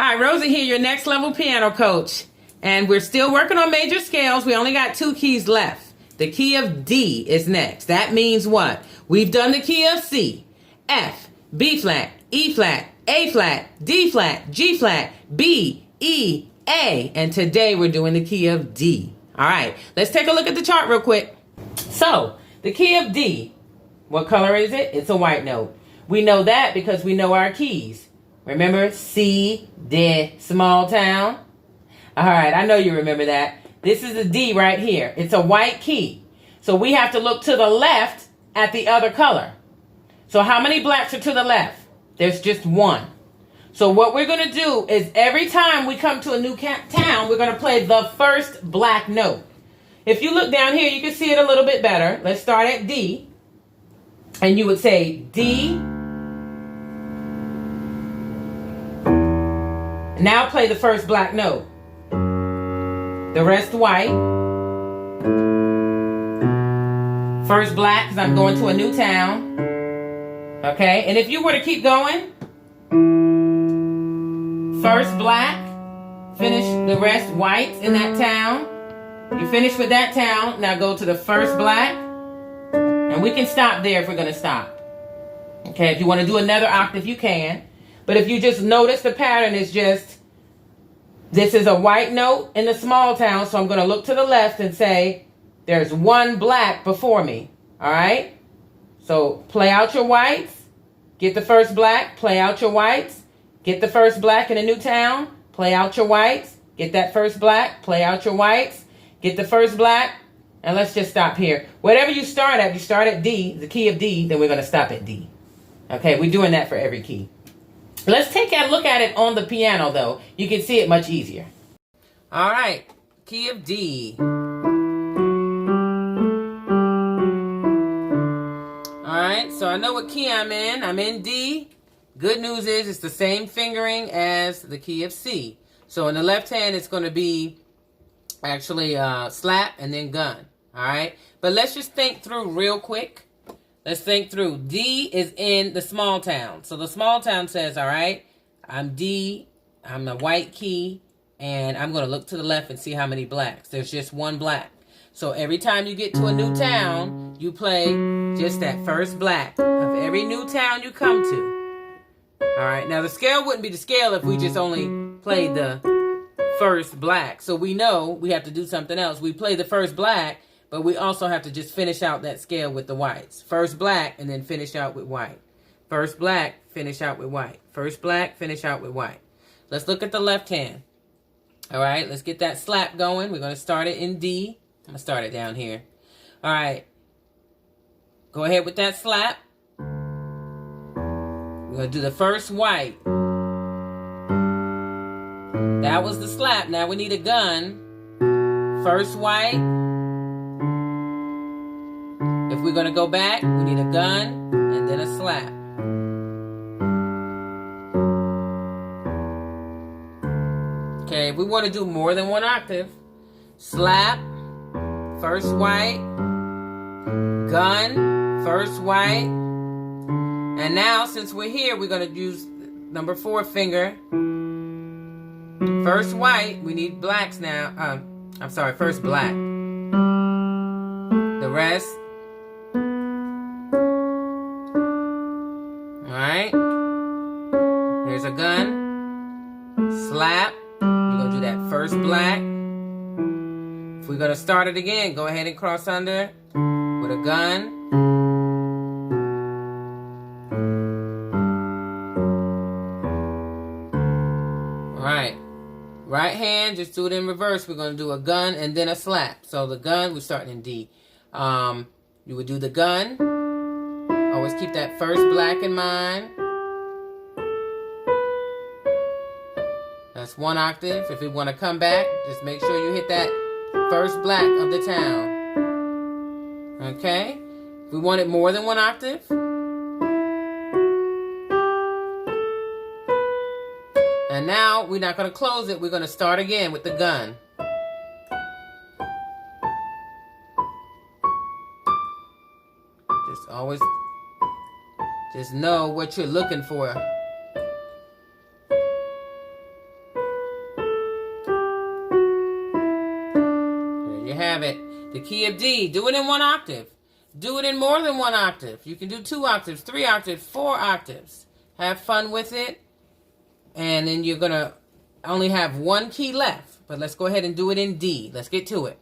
Hi, Rosie here, your next level piano coach. And we're still working on major scales. We only got 2 keys left. The key of D is next. That means what? We've done the key of C, F, B flat, E flat, A flat, D flat, G flat, B, E, A. And today we're doing the key of D. All right, let's take a look at the chart real quick. So, the key of D, what color is it? It's a white note. We know that because we know our keys. Remember C, D, small town? All right, I know you remember that. This is the D right here. It's a white key. So we have to look to the left at the other color. So how many blacks are to the left? There's just one. So what we're going to do is every time we come to a new town, we're going to play the first black note. If you look down here, you can see it a little bit better. Let's start at D. And you would say D. Now play the first black note. The rest white. First black because I'm going to a new town. Okay, and if you were to keep going, first black, finish the rest white in that town. You finish with that town, now go to the first black. And we can stop there if we're going to stop. Okay, if you want to do another octave, you can. But if you just notice the pattern is just, this is a white note in the small town, so I'm going to look to the left and say, there's one black before me. All right? So play out your whites, get the first black, play out your whites, get the first black in a new town, play out your whites, get that first black, play out your whites, get the first black, and let's just stop here. Whatever you start at D, the key of D, then we're going to stop at D. Okay, we're doing that for every key. Let's take a look at it on the piano, though. You can see it much easier. All right, key of D. All right, so I know what key I'm in. I'm in D. Good news is it's the same fingering as the key of C. So in the left hand, it's going to be actually slap and then gun. All right, but let's just think through real quick. Let's think through. D is in the small town. So the small town says, all right, I'm D, I'm the white key, and I'm going to look to the left and see how many blacks. There's just one black. So every time you get to a new town, you play just that first black of every new town you come to. All right, now the scale wouldn't be the scale if we just only played the first black. So we know we have to do something else. We play the first black, but we also have to just finish out that scale with the whites. First black, and then finish out with white. First black, finish out with white. First black, finish out with white. Let's look at the left hand. All right, let's get that slap going. We're going to start it in D. I'm going to start it down here. All right. Go ahead with that slap. We're going to do the first white. That was the slap. Now we need a gun. First white. If we're going to go back, we need a gun and then a slap. Okay, if we want to do more than one octave, slap, first white, gun, first white. And now, since we're here, we're going to use number 4 finger. First white, we need blacks now. I'm sorry, first black. The rest. Alright, here's a gun, slap, you're going to do that first black. If we're going to start it again, go ahead and cross under with a gun. Alright, right hand, just do it in reverse. We're going to do a gun and then a slap. So the gun, we're starting in D. You would do the gun. Always keep that first black in mind. That's one octave. If you want to come back, just make sure you hit that first black of the town. Okay? If we want it more than one octave, and now we're not going to close it. We're going to start again with the gun. Just always just know what you're looking for. have it. The key of D. Do it in 1 octave. Do it in more than 1 octave. You can do 2 octaves, 3 octaves, 4 octaves. Have fun with it. And then you're going to only have 1 key left. But let's go ahead and do it in D. Let's get to it.